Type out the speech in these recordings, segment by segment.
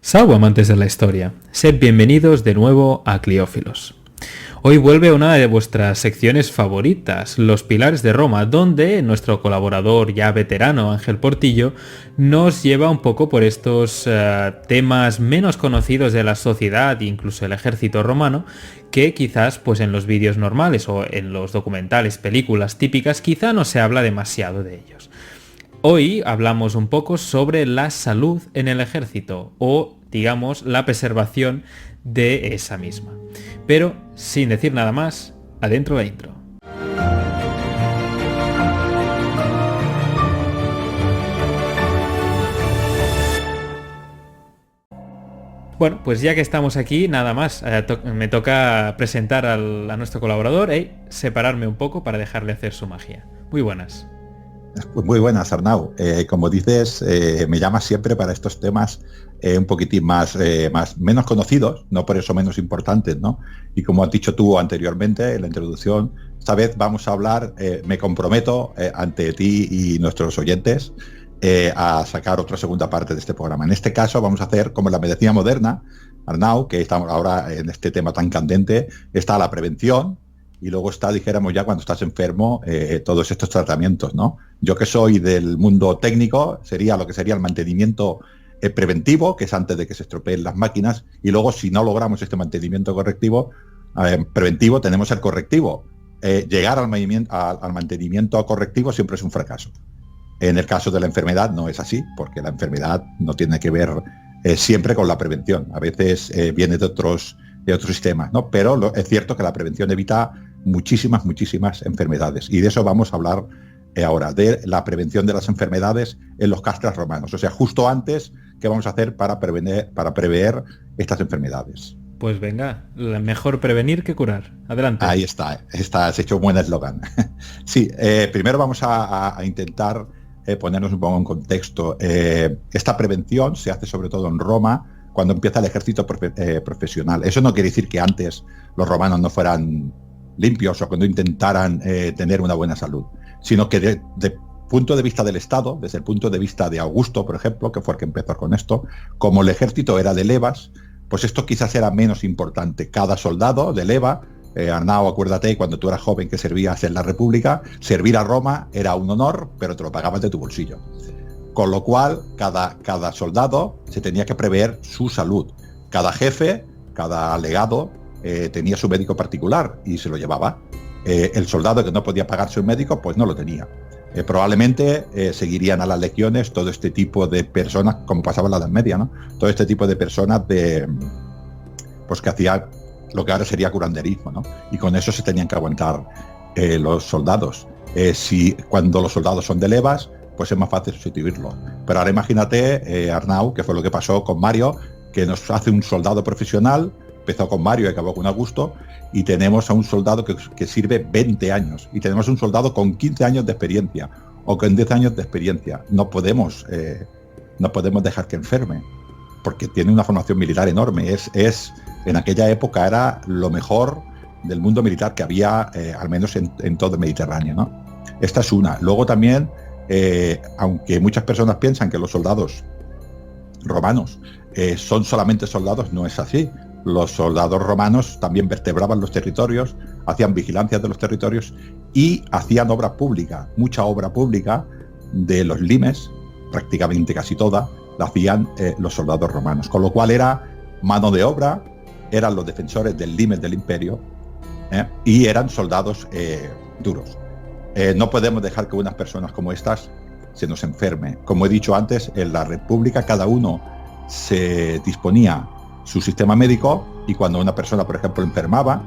Salve amantes de la historia, sed bienvenidos de nuevo a Cliófilos. Hoy vuelve una de vuestras secciones favoritas, Los Pilares de Roma, donde nuestro colaborador ya veterano Ángel Portillo nos lleva un poco por estos temas menos conocidos de la sociedad e incluso el ejército romano, que quizás pues en los vídeos normales o en los documentales, películas típicas, quizá no se habla demasiado de ellos. Hoy hablamos un poco sobre la salud en el ejército o, digamos, la preservación de esa misma. Pero, sin decir nada más, adentro la intro. Bueno, pues ya que estamos aquí, nada más, me toca presentar a nuestro colaborador y separarme un poco para dejarle hacer su magia. Muy buenas. Pues muy buenas, Arnau. Como dices, me llamas siempre para estos temas un poquitín menos conocidos, no por eso menos importantes, ¿no? Y como has dicho tú anteriormente en la introducción, esta vez vamos a hablar, me comprometo ante ti y nuestros oyentes a sacar otra segunda parte de este programa. En este caso vamos a hacer como la medicina moderna, Arnau, que estamos ahora en este tema tan candente, está la prevención. Y luego está, dijéramos ya, cuando estás enfermo, todos estos tratamientos, ¿no? Yo que soy del mundo técnico, sería lo que sería el mantenimiento preventivo, que es antes de que se estropeen las máquinas, y luego si no logramos este mantenimiento preventivo, tenemos el correctivo. Llegar al mantenimiento correctivo siempre es un fracaso. En el caso de la enfermedad no es así, porque la enfermedad no tiene que ver siempre con la prevención. A veces viene de otros sistemas, ¿no? Pero es cierto que la prevención evita muchísimas enfermedades, y de eso vamos a hablar ahora, de la prevención de las enfermedades en los castres romanos, o sea, justo antes, ¿qué vamos a hacer para prever estas enfermedades? Pues venga, mejor prevenir que curar. Adelante. Ahí está, has hecho un buen eslogan. Sí, primero vamos a intentar ponernos un poco en contexto. Esta prevención se hace sobre todo en Roma, cuando empieza el ejército profesional. Eso no quiere decir que antes los romanos no fueran limpios o cuando intentaran tener una buena salud, sino que de punto de vista del Estado, desde el punto de vista de Augusto, por ejemplo, que fue el que empezó con esto, como el ejército era de levas, pues esto quizás era menos importante. Cada soldado de leva, Arnau, acuérdate, cuando tú eras joven que servías en la República, servir a Roma era un honor, pero te lo pagabas de tu bolsillo. Con lo cual, cada soldado se tenía que prever su salud. Cada jefe, cada legado, tenía su médico particular y se lo llevaba. El soldado que no podía pagarse un médico, pues no lo tenía. Probablemente seguirían a las legiones todo este tipo de personas, como pasaba en la Edad Media, ¿no? Todo este tipo de personas pues que hacían lo que ahora sería curanderismo, ¿no? Y con eso se tenían que aguantar los soldados. Cuando los soldados son de levas, pues es más fácil sustituirlo. Pero ahora imagínate, Arnau, que fue lo que pasó con Mario, que nos hace un soldado profesional, empezó con Mario y acabó con Augusto, y tenemos a un soldado que sirve 20 años, y tenemos un soldado con 15 años de experiencia, o con 10 años de experiencia. No podemos dejar que enferme, porque tiene una formación militar enorme. En aquella época era lo mejor del mundo militar que había, al menos en todo el Mediterráneo, ¿no? Esta es una. Luego también, aunque muchas personas piensan que los soldados romanos son solamente soldados, no es así. Los soldados romanos también vertebraban los territorios, hacían vigilancias de los territorios y hacían obra pública. Mucha obra pública de los limes, prácticamente casi toda, la hacían los soldados romanos. Con lo cual era mano de obra, eran los defensores del limes del imperio, y eran soldados duros. No podemos dejar que unas personas como estas se nos enferme. Como he dicho antes, en la República cada uno se disponía su sistema médico, y cuando una persona, por ejemplo, enfermaba,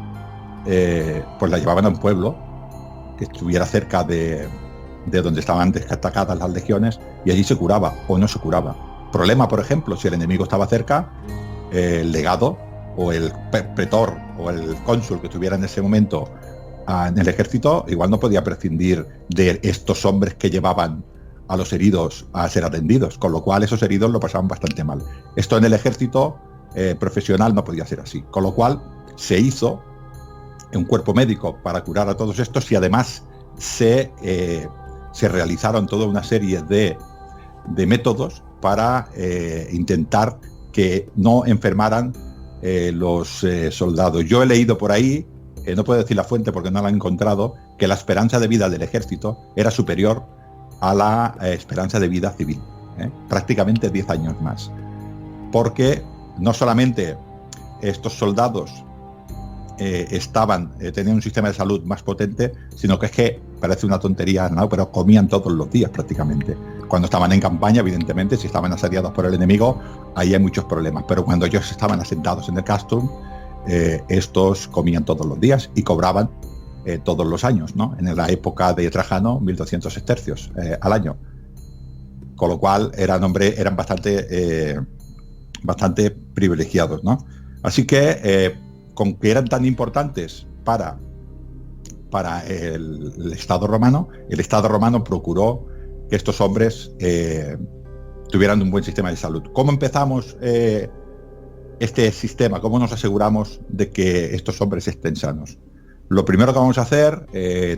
pues la llevaban a un pueblo que estuviera cerca de donde estaban destacadas las legiones, y allí se curaba o no se curaba. Problema, por ejemplo, si el enemigo estaba cerca, el legado o el pretor o el cónsul que estuviera en ese momento en el ejército, igual no podía prescindir de estos hombres que llevaban a los heridos a ser atendidos, con lo cual esos heridos lo pasaban bastante mal. Esto en el ejército profesional no podía ser así, con lo cual se hizo un cuerpo médico para curar a todos estos, y además se realizaron toda una serie de métodos para intentar que no enfermaran los soldados. Yo he leído por ahí, no puedo decir la fuente porque no la he encontrado, que la esperanza de vida del ejército era superior a la esperanza de vida civil, prácticamente 10 años más. Porque no solamente estos soldados tenían un sistema de salud más potente, sino que es que, parece una tontería, ¿no?, pero comían todos los días prácticamente. Cuando estaban en campaña, evidentemente, si estaban asediados por el enemigo, ahí hay muchos problemas, pero cuando ellos estaban asentados en el castrum, estos comían todos los días y cobraban todos los años, ¿no? En la época de Trajano, 1200 estercios al año. Con lo cual eran bastante privilegiados, ¿no? Así que, con que eran tan importantes para el Estado romano procuró que estos hombres tuvieran un buen sistema de salud. ¿Cómo empezamos este sistema? ¿Cómo nos aseguramos de que estos hombres estén sanos? Lo primero que vamos a hacer,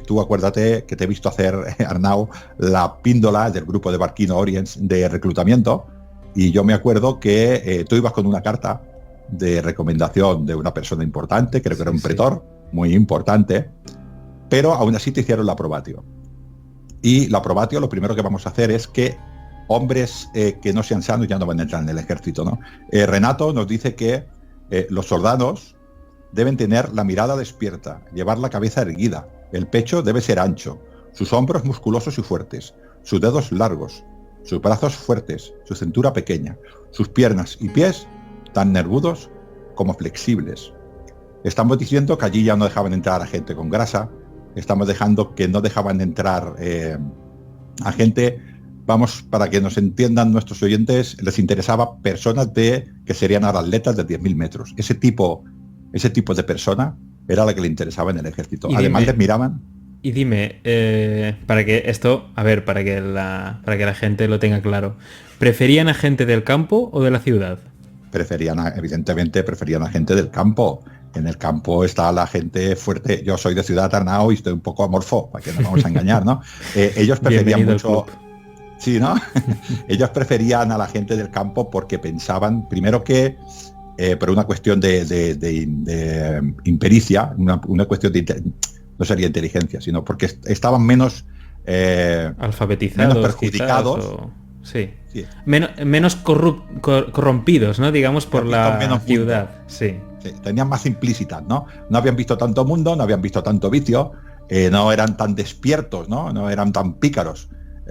tú acuérdate que te he visto hacer, Arnau, la píndola del grupo de Barquino Oriens de reclutamiento, y yo me acuerdo que tú ibas con una carta de recomendación de una persona importante, creo que era un pretor, muy importante, pero aún así te hicieron la aprobatio. Y la aprobatio, lo primero que vamos a hacer es que hombres que no sean sanos ya no van a entrar en el ejército, ¿no? Renato nos dice que los soldados deben tener la mirada despierta, llevar la cabeza erguida, el pecho debe ser ancho, sus hombros musculosos y fuertes, sus dedos largos, sus brazos fuertes, su cintura pequeña, sus piernas y pies tan nervudos como flexibles. Estamos diciendo que allí ya no dejaban entrar a gente con grasa, estamos dejando que no dejaban entrar a gente, vamos, para que nos entiendan nuestros oyentes, les interesaba personas que serían ahora atletas de 10.000 metros. Ese tipo de persona era la que le interesaba en el ejército. Además les miraban. Y dime, para que la gente lo tenga claro, ¿preferían a gente del campo o de la ciudad? Evidentemente preferían a gente del campo. En el campo está la gente fuerte. Yo soy de Ciudad Arnao y estoy un poco amorfo, para que no vamos a engañar, ¿no? Ellos preferían mucho. Sí, ¿no? Ellos preferían a la gente del campo porque pensaban, primero que, por una cuestión de impericia, una cuestión de no sería inteligencia, sino porque estaban menos alfabetizados, menos perjudicados. Sí. Menos corrompidos, ¿no? Digamos, por la ciudad. Sí. Tenían más implícitas, ¿no? No habían visto tanto mundo, no habían visto tanto vicio, no eran tan despiertos, no eran tan pícaros.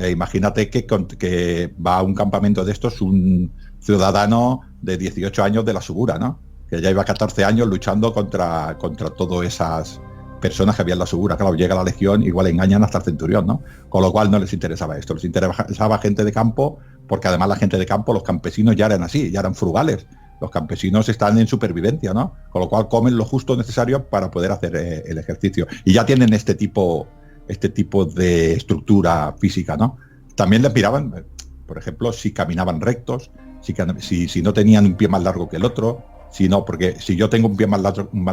Imagínate que va a un campamento de estos un ciudadano de 18 años de la Subura, ¿no? Que ya iba 14 años luchando contra todas esas personas que había en la Subura. Claro, llega la legión, igual engañan hasta el centurión, ¿no? Con lo cual no les interesaba esto, les interesaba gente de campo, porque además la gente de campo, los campesinos ya eran así, ya eran frugales. Los campesinos están en supervivencia, ¿no? Con lo cual comen lo justo necesario para poder hacer el ejercicio. Y ya tienen este tipo de estructura física, ¿no? También les miraban, por ejemplo, si caminaban rectos, si no tenían un pie más largo que el otro, porque si yo tengo un pie más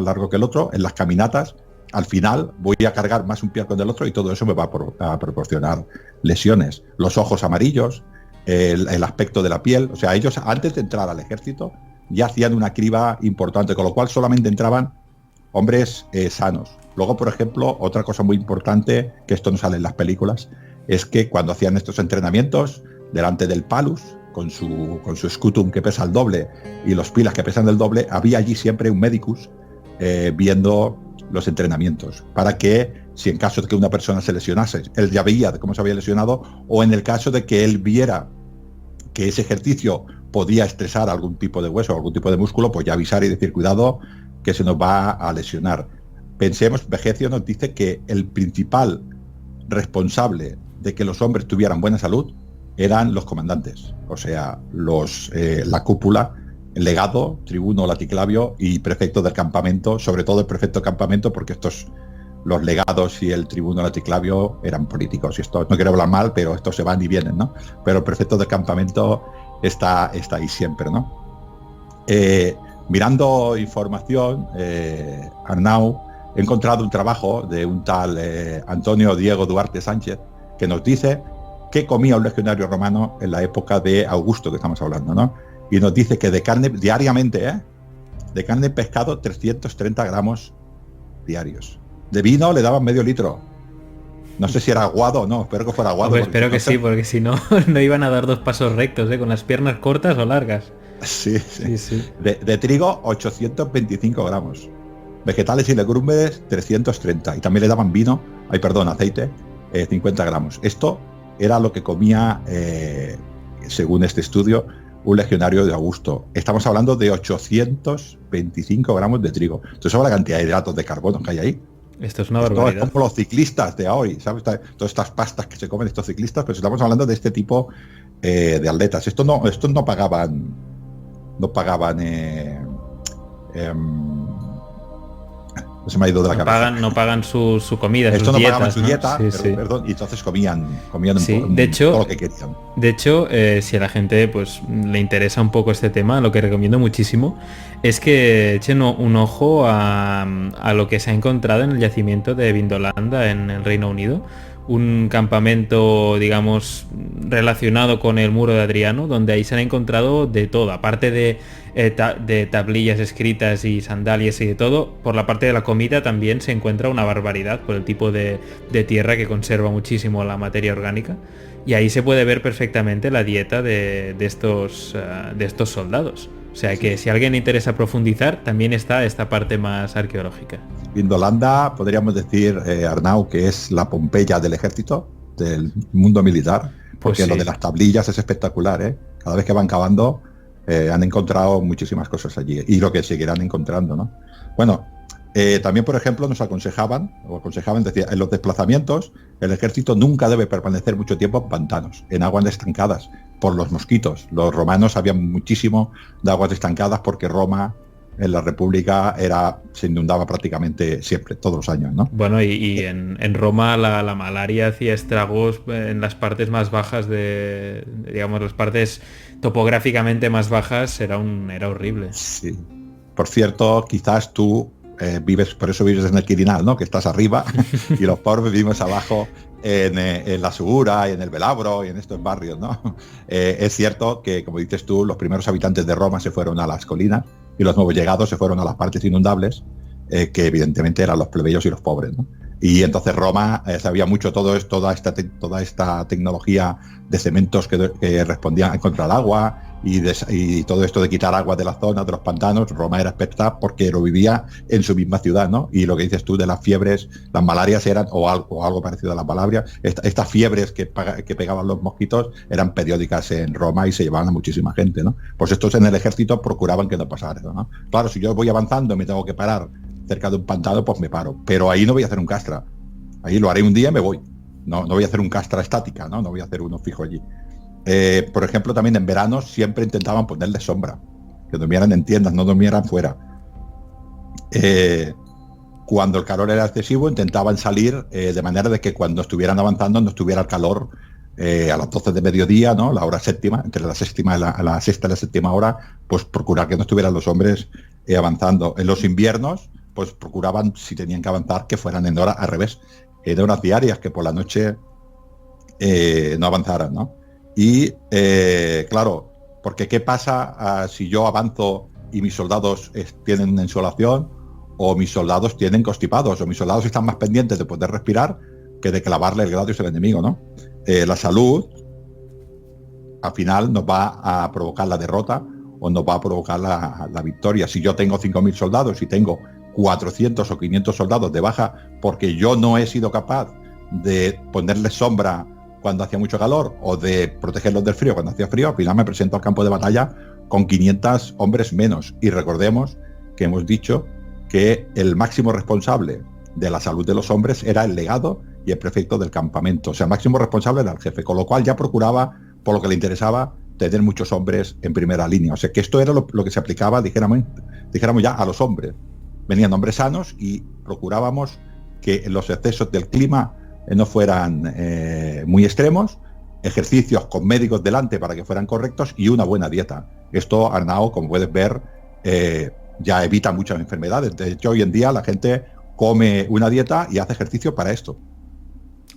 largo que el otro, en las caminatas, al final voy a cargar más un pie con el otro y todo eso me va a proporcionar lesiones. Los ojos amarillos, el aspecto de la piel, o sea, ellos antes de entrar al ejército ya hacían una criba importante, con lo cual solamente entraban hombres sanos. Luego, por ejemplo, otra cosa muy importante, que esto no sale en las películas, es que cuando hacían estos entrenamientos, delante del palus, con su scutum que pesa el doble y los pilas que pesan el doble, había allí siempre un medicus viendo los entrenamientos, para que, si en caso de que una persona se lesionase, él ya veía cómo se había lesionado, o en el caso de que él viera que ese ejercicio podía estresar algún tipo de hueso o algún tipo de músculo, pues ya avisar y decir, cuidado, que se nos va a lesionar. Pensemos, Vegecio nos dice que el principal responsable de que los hombres tuvieran buena salud eran los comandantes, o sea, la cúpula, el legado, tribuno, laticlavio y prefecto del campamento, sobre todo el prefecto del campamento, porque los legados y el tribuno laticlavio eran políticos, y esto no quiero hablar mal, pero estos se van y vienen, ¿no? Pero el prefecto del campamento está ahí siempre, ¿no? Mirando información, Arnau, he encontrado un trabajo de un tal Antonio Diego Duarte Sánchez, que nos dice qué comía un legionario romano en la época de Augusto, que estamos hablando, ¿no? y nos dice que de carne diariamente, de carne y pescado 330 gramos diarios. De vino le daban medio litro. No sé si era aguado o no, espero que fuera aguado. Pues espero que sí, porque si no, no iban a dar 2 pasos rectos, con las piernas cortas o largas. Sí. De trigo, 825 gramos. Vegetales y legumbres, 330. Y también le daban aceite, 50 gramos. Esto era lo que comía, según este estudio, un legionario de Augusto. Estamos hablando de 825 gramos de trigo. Entonces, ¿sabes la cantidad de hidratos de carbono que hay ahí? Esto es una barbaridad. Es como los ciclistas de hoy, ¿sabes? Todas estas pastas que se comen estos ciclistas, pero estamos hablando de este tipo de atletas. Estos no pagaban. Se me ha ido de la cabeza. No pagan su comida, Esto sus no dietas, pagaban su dieta, sí. perdón, y entonces comían sí, todo lo que querían. De hecho, si a la gente pues le interesa un poco este tema, lo que recomiendo muchísimo es que echen un ojo a lo que se ha encontrado en el yacimiento de Vindolanda en el Reino Unido. Un campamento, digamos, relacionado con el muro de Adriano, donde ahí se han encontrado de todo, aparte de tablillas escritas y sandalias y de todo. Por la parte de la comida también se encuentra una barbaridad por el tipo de tierra que conserva muchísimo la materia orgánica, y ahí se puede ver perfectamente la dieta de estos soldados. O sea que si a alguien le interesa profundizar, también está esta parte más arqueológica. Vindolanda, podríamos decir, Arnau, que es la Pompeya del ejército, del mundo militar, porque lo de las tablillas es espectacular, Cada vez que van cavando, han encontrado muchísimas cosas allí, y lo que seguirán encontrando, ¿no? Bueno, también, por ejemplo, nos aconsejaban, decía, en los desplazamientos, el ejército nunca debe permanecer mucho tiempo en pantanos, en aguas estancadas, por los mosquitos. Los romanos sabían muchísimo de aguas estancadas porque Roma, en la República, se inundaba prácticamente siempre, todos los años, ¿no? Bueno, y en Roma la malaria hacía estragos en las partes más bajas digamos, las partes topográficamente más bajas, era horrible. Sí. Por cierto, quizás tú por eso vives en el Quirinal, ¿no? Que estás arriba y los pobres vivimos abajo en la Segura y en el Velabro y en estos barrios, ¿no? Es cierto que, como dices tú, los primeros habitantes de Roma se fueron a las colinas y los nuevos llegados se fueron a las partes inundables, que evidentemente eran los plebeyos y los pobres, ¿no? Y entonces Roma sabía mucho toda esta tecnología de cementos que respondían contra el agua y todo esto de quitar agua de la zona, de los pantanos. Roma era experta porque lo vivía en su misma ciudad, ¿no? Y lo que dices tú de las fiebres, las malarias eran, o algo parecido a la malaria, estas fiebres que pegaban los mosquitos eran periódicas en Roma y se llevaban a muchísima gente, ¿no? Pues estos en el ejército procuraban que no pasara eso, ¿no? Claro, si yo voy avanzando y me tengo que parar cerca de un pantano, pues me paro. Pero ahí no voy a hacer un castra. Ahí lo haré un día y me voy. No voy a hacer un castra estática, ¿no? No voy a hacer uno fijo allí. Por ejemplo, también en verano siempre intentaban ponerle sombra. Que durmieran en tiendas, no durmieran fuera. Cuando el calor era excesivo, intentaban salir de manera de que cuando estuvieran avanzando no estuviera el calor a las 12 de mediodía, ¿no? La hora séptima, entre la sexta y la séptima hora, pues procurar que no estuvieran los hombres avanzando. En los inviernos, pues procuraban, si tenían que avanzar, que fueran en hora al revés, en horas diarias, que por la noche no avanzaran, ¿no? Y claro, porque ¿qué pasa si yo avanzo y mis soldados tienen una insolación, o mis soldados tienen constipados, o mis soldados están más pendientes de poder respirar que de clavarle el gladius al enemigo, ¿no? La salud al final nos va a provocar la derrota o nos va a provocar la victoria. Si yo tengo 5.000 soldados y tengo 400 o 500 soldados de baja porque yo no he sido capaz de ponerles sombra cuando hacía mucho calor o de protegerlos del frío cuando hacía frío, al final me presento al campo de batalla con 500 hombres menos. Y recordemos que hemos dicho que el máximo responsable de la salud de los hombres era el legado y el prefecto del campamento. O sea, el máximo responsable era el jefe, con lo cual ya procuraba, por lo que le interesaba, tener muchos hombres en primera línea. O sea, que esto era lo que se aplicaba, dijéramos ya, a los hombres. Venían hombres sanos y procurábamos que los excesos del clima no fueran muy extremos, ejercicios con médicos delante para que fueran correctos y una buena dieta. Esto, Arnau, como puedes ver, ya evita muchas enfermedades. De hecho, hoy en día la gente come una dieta y hace ejercicio para esto.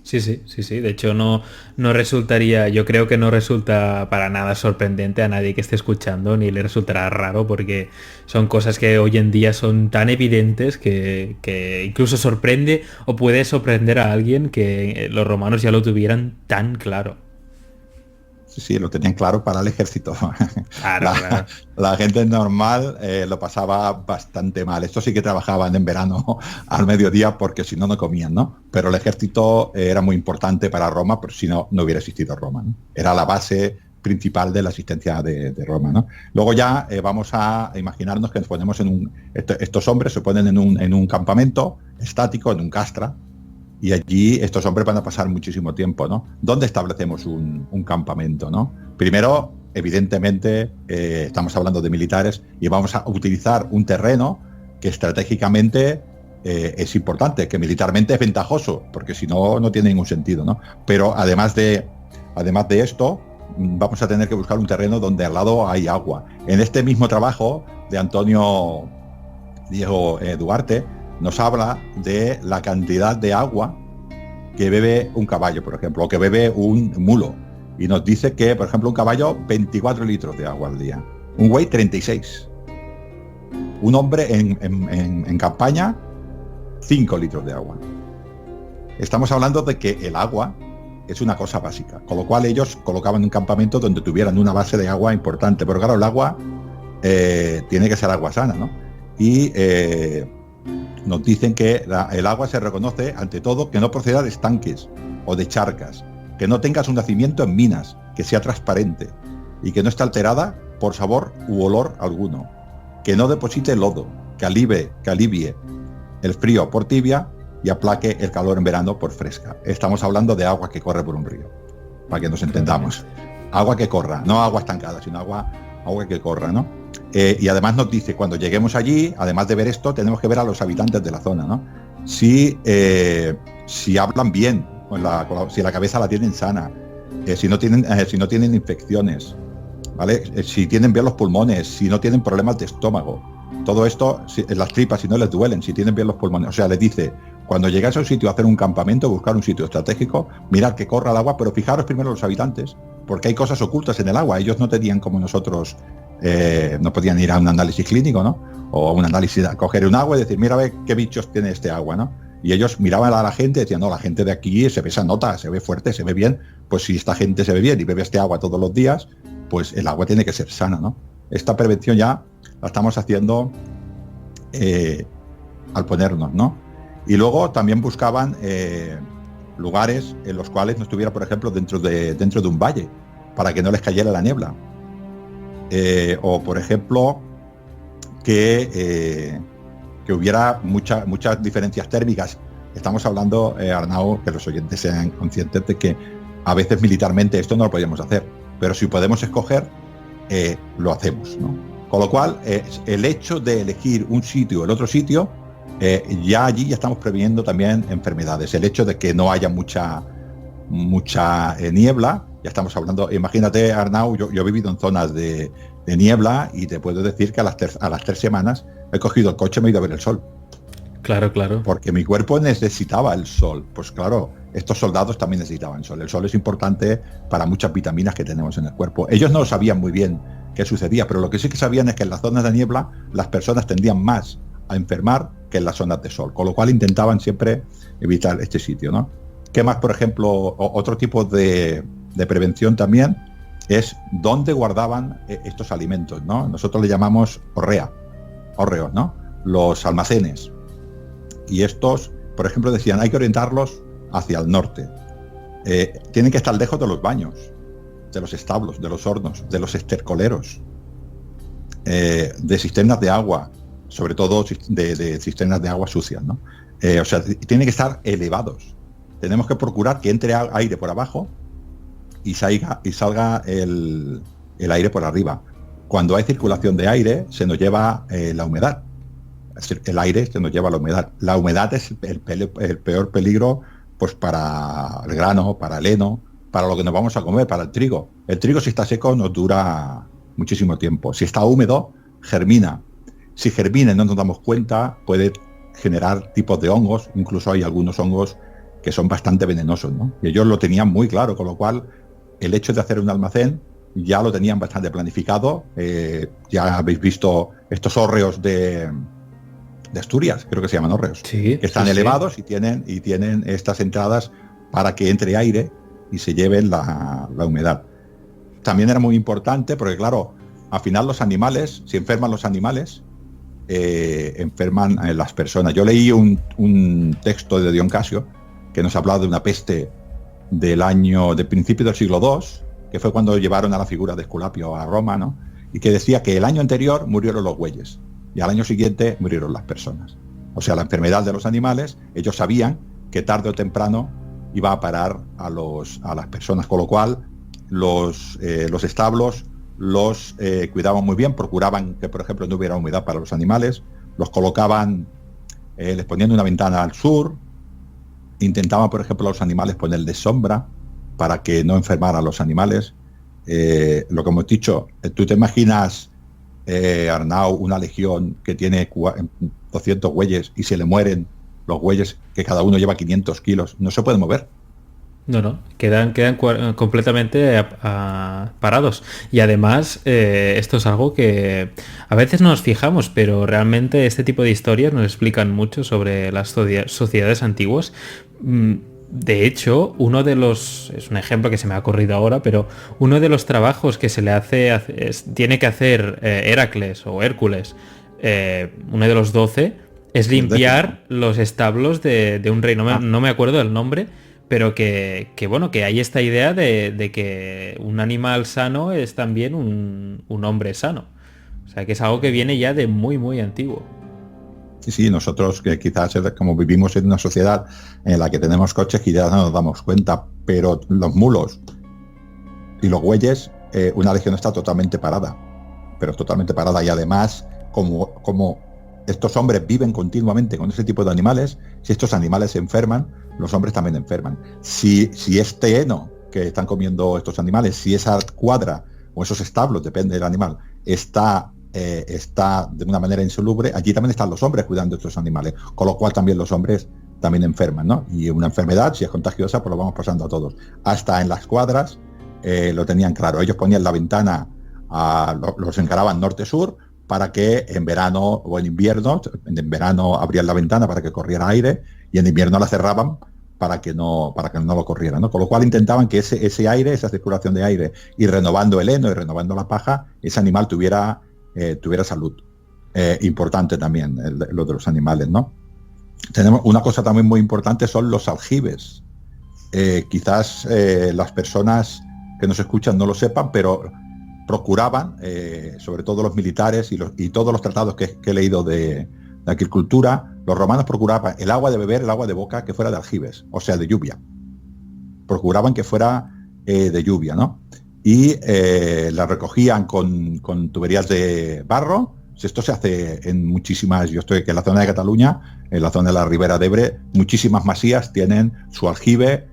Sí, sí, sí, sí. De hecho, no resultaría, yo creo que no resulta para nada sorprendente a nadie que esté escuchando, ni le resultará raro, porque son cosas que hoy en día son tan evidentes que incluso sorprende o puede sorprender a alguien que los romanos ya lo tuvieran tan claro. Sí, sí, lo tenían claro para el ejército. Claro, La, claro. la gente normal lo pasaba bastante mal. Estos sí que trabajaban en verano al mediodía porque si no, no comían, ¿no? Pero el ejército era muy importante para Roma, pero si no, no hubiera existido Roma, ¿no? Era la base principal de la existencia de Roma, ¿no? Luego ya vamos a imaginarnos que nos ponemos en un... estos hombres se ponen en un campamento estático, en un castra, y allí estos hombres van a pasar muchísimo tiempo, ¿no? ¿Dónde establecemos un campamento, no? Primero, evidentemente, estamos hablando de militares y vamos a utilizar un terreno que estratégicamente es importante, que militarmente es ventajoso, porque si no, no tiene ningún sentido, ¿no? Pero además de esto, vamos a tener que buscar un terreno donde al lado hay agua. En este mismo trabajo de Antonio Diego Duarte, nos habla de la cantidad de agua que bebe un caballo, por ejemplo, o que bebe un mulo. Y nos dice que, por ejemplo, un caballo, 24 litros de agua al día. Un güey, 36. Un hombre en campaña, 5 litros de agua. Estamos hablando de que el agua es una cosa básica, con lo cual ellos colocaban un campamento donde tuvieran una base de agua importante. Pero claro, el agua tiene que ser agua sana, ¿no? Y nos dicen que el agua se reconoce, ante todo, que no proceda de estanques o de charcas, que no tenga su nacimiento en minas, que sea transparente y que no esté alterada por sabor u olor alguno, que no deposite lodo, que alivie el frío por tibia y aplaque el calor en verano por fresca. Estamos hablando de agua que corre por un río, para que nos entendamos. Agua que corra, no agua estancada, sino agua que corra, ¿no? Y además nos dice, cuando lleguemos allí, además de ver esto, tenemos que ver a los habitantes de la zona, ¿no? Si hablan bien, si la cabeza la tienen sana, si no tienen infecciones, ¿vale? Si tienen bien los pulmones, si no tienen problemas de estómago. Todo esto, las tripas, si no les duelen, si tienen bien los pulmones. O sea, les dice, cuando llegáis a un sitio a hacer un campamento, buscar un sitio estratégico, mirad que corra el agua, pero fijaros primero los habitantes, porque hay cosas ocultas en el agua. Ellos no tenían como nosotros, no podían ir a un análisis clínico, ¿no? O a un análisis, coger un agua y decir, mira a ver qué bichos tiene este agua, ¿no? Y ellos miraban a la gente y decían, no, la gente de aquí se ve esa nota, se ve fuerte, se ve bien. Pues si esta gente se ve bien y bebe este agua todos los días, pues el agua tiene que ser sana, ¿no? Esta prevención ya la estamos haciendo al ponernos, ¿no? Y luego también buscaban lugares en los cuales no estuviera, por ejemplo, dentro de un valle, para que no les cayera la niebla. O, por ejemplo, que hubiera muchas diferencias térmicas. Estamos hablando, Arnau, que los oyentes sean conscientes de que a veces militarmente esto no lo podíamos hacer, pero si podemos escoger, lo hacemos, ¿no? Con lo cual, el hecho de elegir un sitio o el otro sitio, ya allí ya estamos previniendo también enfermedades. El hecho de que no haya mucha niebla, ya estamos hablando, imagínate, Arnau, yo he vivido en zonas de niebla y te puedo decir que a las 3 semanas he cogido el coche y me he ido a ver el sol. Claro, claro. Porque mi cuerpo necesitaba el sol. Pues claro, estos soldados también necesitaban sol. El sol es importante para muchas vitaminas que tenemos en el cuerpo. Ellos no sabían muy bien qué sucedía, pero lo que sí que sabían es que en las zonas de niebla las personas tendían más a enfermar que en las zonas de sol, con lo cual intentaban siempre evitar este sitio, ¿no? ¿Qué más, por ejemplo, otro tipo de prevención también es dónde guardaban estos alimentos, ¿no? Nosotros le llamamos hórreos, ¿no? Los almacenes. Y estos, por ejemplo, decían, hay que orientarlos hacia el norte. Tienen que estar lejos de los baños, de los establos, de los hornos, de los estercoleros, de cisternas de agua, sobre todo de cisternas de agua sucias, ¿no? O sea, tienen que estar elevados. Tenemos que procurar que entre aire por abajo y salga el aire por arriba. Cuando hay circulación de aire, se nos lleva la humedad. Es decir, el aire se nos lleva la humedad. La humedad es el peor peligro, pues, para el grano, para el heno, para lo que nos vamos a comer, para el trigo. El trigo, si está seco, nos dura muchísimo tiempo. Si está húmedo, germina. Si germina y no nos damos cuenta, puede generar tipos de hongos. Incluso hay algunos hongos que son bastante venenosos, ¿no? Y ellos lo tenían muy claro, con lo cual el hecho de hacer un almacén ya lo tenían bastante planificado. Ya habéis visto estos hórreos de Asturias, creo que se llaman hórreos, sí, que están elevados y tienen estas entradas para que entre aire y se lleven la humedad. También era muy importante porque, claro, al final los animales, si enferman los animales, enferman las personas. Yo leí un texto de Dion Casio que nos hablaba de una peste de principio del siglo II, que fue cuando llevaron a la figura de Esculapio a Roma, ¿no? Y que decía que el año anterior murieron los bueyes y al año siguiente murieron las personas. O sea, la enfermedad de los animales, ellos sabían que tarde o temprano iba a parar a las personas, con lo cual los establos los cuidaban muy bien, procuraban que, por ejemplo, no hubiera humedad para los animales, los colocaban, les ponían una ventana al sur, intentaban, por ejemplo, a los animales ponerles sombra para que no enfermaran los animales. Lo que hemos dicho, tú te imaginas, Arnau, una legión que tiene 200 bueyes y se le mueren los bueyes, que cada uno lleva 500 kilos, no se pueden mover. No, quedan completamente parados. Y además, esto es algo que a veces no nos fijamos, pero realmente este tipo de historias nos explican mucho sobre las sociedades antiguas. De hecho, es un ejemplo que se me ha ocurrido ahora, pero uno de los trabajos que se le tiene que hacer Heracles o Hércules, uno de los 12, es limpiar los establos de un rey. No me acuerdo del nombre, pero que bueno, que hay esta idea de que un animal sano es también un hombre sano. O sea, que es algo que viene ya de muy, muy antiguo. Sí, nosotros que quizás como vivimos en una sociedad en la que tenemos coches, quizás no nos damos cuenta, pero los mulos y los bueyes, una legión está totalmente parada, pero totalmente parada. Y además, como estos hombres viven continuamente con ese tipo de animales, si estos animales se enferman, los hombres también enferman. Si este heno que están comiendo estos animales, si esa cuadra o esos establos, depende del animal, está de una manera insoluble, allí también están los hombres cuidando de estos animales, con lo cual también los hombres también enferman, ¿no? Y una enfermedad, si es contagiosa, pues lo vamos pasando a todos. Hasta en las cuadras lo tenían claro. Ellos ponían la ventana, los encaraban norte-sur, para que en verano o en verano abrían la ventana para que corriera aire, y en invierno la cerraban para que no lo corriera, ¿no? Con lo cual intentaban que ese aire, esa circulación de aire, y renovando el heno y renovando la paja, ese animal tuviera salud. Importante también lo de los animales, ¿no? Tenemos una cosa también muy importante, son los aljibes. Quizás las personas que nos escuchan no lo sepan, pero procuraban, sobre todo los militares y todos los tratados que he leído de agricultura, los romanos procuraban el agua de beber, el agua de boca, que fuera de aljibes, o sea, de lluvia. Procuraban que fuera de lluvia, ¿no? Y la recogían con tuberías de barro. Esto se hace en muchísimas, yo estoy aquí en la zona de Cataluña, en la zona de la Ribera de Ebre, muchísimas masías tienen su aljibe,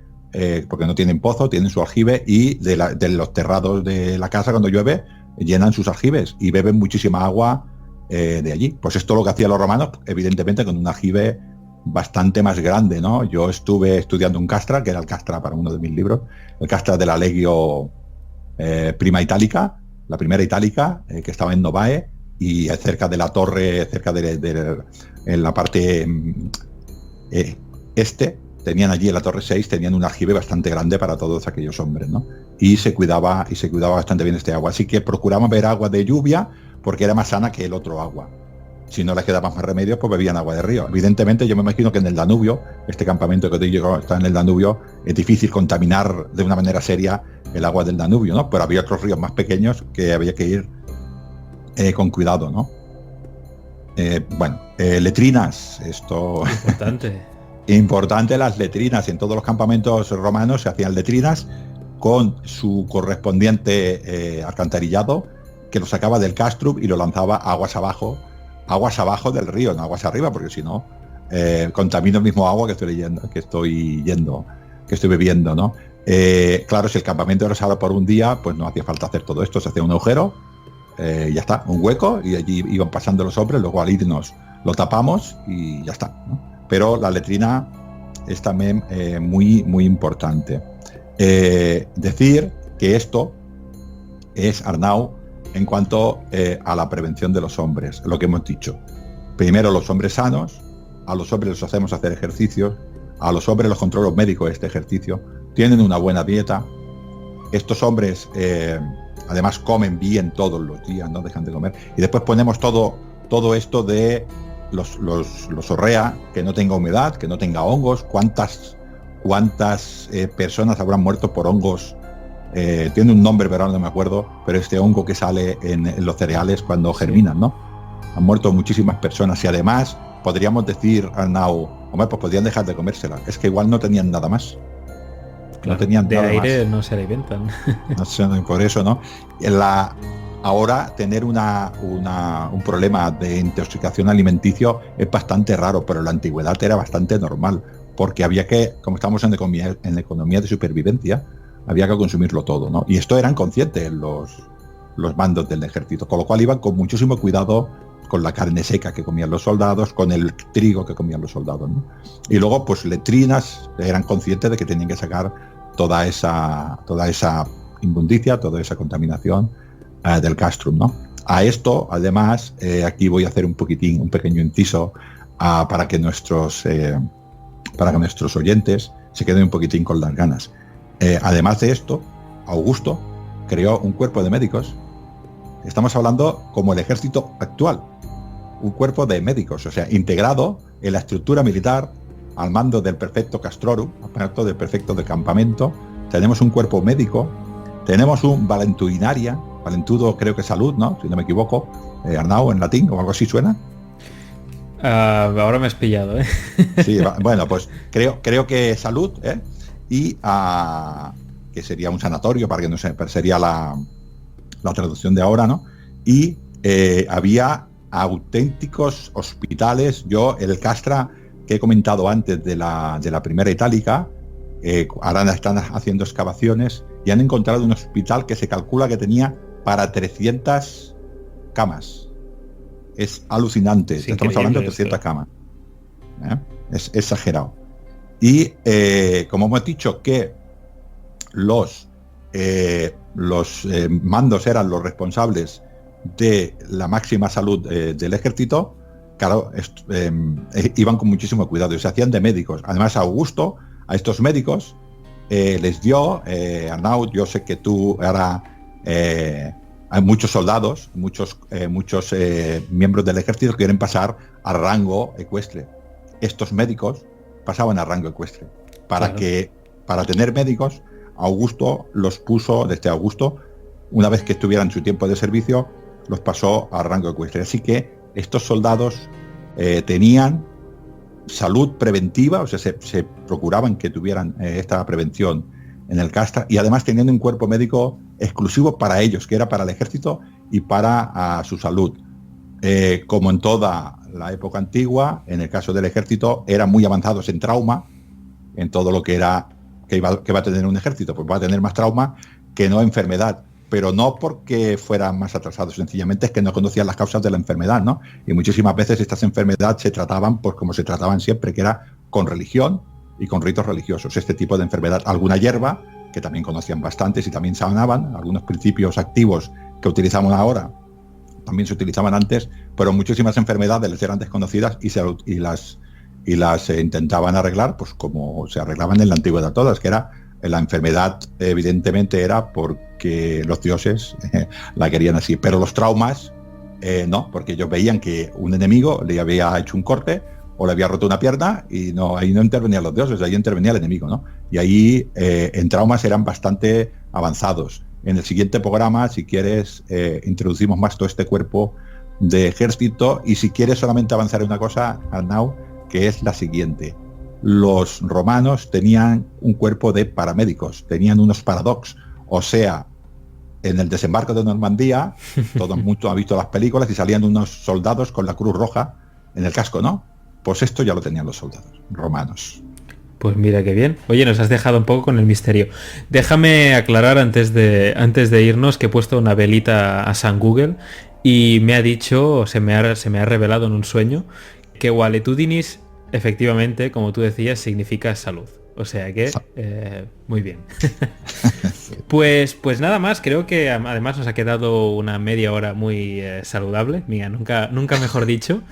porque no tienen pozo, tienen su aljibe, y de los terrados de la casa, cuando llueve, llenan sus aljibes y beben muchísima agua de allí. Pues esto es lo que hacían los romanos, evidentemente con un aljibe bastante más grande, ¿no? Yo estuve estudiando un castra, que era el castra para uno de mis libros, el castra de la Legio Prima Itálica, la primera itálica, que estaba en Novae, y cerca de la torre, cerca en la parte tenían allí en la torre 6, tenían un aljibe bastante grande para todos aquellos hombres, ¿no? Y se cuidaba bastante bien este agua. Así que procuraban beber agua de lluvia porque era más sana que el otro agua. Si no les quedaba más remedio, pues bebían agua de río. Evidentemente, yo me imagino que en el Danubio, este campamento que te digo está en el Danubio, es difícil contaminar de una manera seria el agua del Danubio, ¿no? Pero había otros ríos más pequeños que había que ir con cuidado, ¿no? Letrinas, esto... Importante las letrinas. En todos los campamentos romanos se hacían letrinas con su correspondiente alcantarillado, que lo sacaba del castrum y lo lanzaba aguas abajo del río, no aguas arriba, porque si no contamino el mismo agua que estoy bebiendo, ¿no? Claro, si el campamento era usado por un día, pues no hacía falta hacer todo esto, se hacía un agujero, ya está, un hueco, y allí iban pasando los hombres, luego al irnos lo tapamos y ya está, ¿no? Pero la letrina es también muy, muy importante. Decir que esto es, Arnau, en cuanto a la prevención de los hombres, lo que hemos dicho. Primero, los hombres sanos, a los hombres los hacemos hacer ejercicios, a los hombres los controla los médicos este ejercicio, tienen una buena dieta. Estos hombres además comen bien todos los días, no dejan de comer. Y después ponemos todo esto de los orrea, que no tenga humedad, que no tenga hongos. ¿Cuántas personas habrán muerto por hongos? Tiene un nombre, pero ahora no me acuerdo, pero este hongo que sale en los cereales cuando germinan, ¿no? Han muerto muchísimas personas y además podríamos decir, Arnau, hombre, pues podrían dejar de comérsela. Es que igual no tenían nada más. Claro, no tenían de nada aire más. no se alimentan. No sé, por eso, ¿no? Ahora tener un problema de intoxicación alimenticio es bastante raro, pero en la antigüedad era bastante normal, porque había que, como estamos en economía de supervivencia, había que consumirlo todo, ¿no? Y esto eran conscientes los mandos del ejército, con lo cual iban con muchísimo cuidado con la carne seca que comían los soldados, con el trigo que comían los soldados, ¿no? Y luego, pues letrinas, eran conscientes de que tenían que sacar toda esa inmundicia, toda esa contaminación del castrum, ¿no? A esto, además, aquí voy a hacer un pequeño inciso para que nuestros oyentes se queden un poquitín con las ganas. Además de esto, Augusto creó un cuerpo de médicos. Estamos hablando como el ejército actual, un cuerpo de médicos, o sea, integrado en la estructura militar al mando del prefecto castrorum, aparte del prefecto de campamento. Tenemos un cuerpo médico, tenemos un valentuinaria, valentudo creo que salud, ¿no? Si no me equivoco, Arnau, en latín o algo así suena. Ahora me has pillado, ¿eh? Sí, bueno, pues creo que salud, y que sería un sanatorio, para que no sé, sería la traducción de ahora, ¿no? Y había auténticos hospitales. Yo, el Castra que he comentado antes de la primera itálica, ahora están haciendo excavaciones y han encontrado un hospital que se calcula que tenía para 300 camas. Es alucinante. Estamos hablando de 300 camas. Es exagerado. Y como hemos dicho que los mandos eran los responsables de la máxima salud del ejército, claro, iban con muchísimo cuidado y se hacían de médicos. Además, Augusto, a estos médicos les dio, Arnau, yo sé que tú ahora hay muchos soldados, muchos miembros del ejército que quieren pasar a rango ecuestre. Estos médicos pasaban a rango ecuestre. Para tener médicos, Augusto los puso, desde Augusto, una vez que estuvieran su tiempo de servicio, los pasó a rango ecuestre. Así que estos soldados tenían salud preventiva, o sea, se procuraban que tuvieran esta prevención en el Castra, y además teniendo un cuerpo médico exclusivo para ellos, que era para el ejército y para su salud. Como en toda la época antigua, en el caso del ejército, eran muy avanzados en trauma, en todo lo que va a tener un ejército, pues va a tener más trauma que no enfermedad, pero no porque fueran más atrasados, sencillamente es que no conocían las causas de la enfermedad, ¿no? Y muchísimas veces estas enfermedades se trataban pues como se trataban siempre, que era con religión y con ritos religiosos. Este tipo de enfermedad, alguna hierba, que también conocían bastantes y también sanaban, algunos principios activos que utilizamos ahora, también se utilizaban antes, pero muchísimas enfermedades les eran desconocidas y las intentaban arreglar, pues como se arreglaban en la antigüedad todas, que era la enfermedad, evidentemente era porque los dioses la querían así, pero los traumas no, porque ellos veían que un enemigo le había hecho un corte o le había roto una pierna y no, ahí no intervenían los dioses, ahí intervenía el enemigo, ¿no? Y ahí en traumas eran bastante avanzados. En el siguiente programa, si quieres, introducimos más todo este cuerpo de ejército, y si quieres solamente avanzar en una cosa, Arnau, que es la siguiente. Los romanos tenían un cuerpo de paramédicos, tenían unos paradox, o sea, en el desembarco de Normandía, todo el mundo ha visto las películas y salían unos soldados con la Cruz Roja en el casco, ¿no? Pues esto ya lo tenían los soldados romanos. Pues mira qué bien. Oye, nos has dejado un poco con el misterio. Déjame aclarar antes de irnos que he puesto una velita a San Google y me ha dicho, se me ha revelado en un suño, que Valetudinis efectivamente, como tú decías, significa salud. O sea que, muy bien. Pues nada más, creo que además nos ha quedado una media hora muy saludable. Mira, nunca mejor dicho.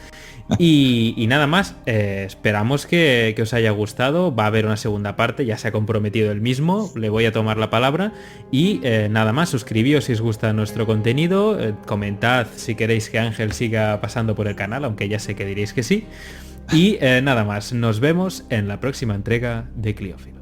Y nada más, esperamos que os haya gustado. Va a haber una segunda parte, ya se ha comprometido él mismo, le voy a tomar la palabra. Y nada más, suscribíos si os gusta nuestro contenido, comentad si queréis que Ángel siga pasando por el canal, aunque ya sé que diréis que sí. Y nada más, nos vemos en la próxima entrega de Cliófilo.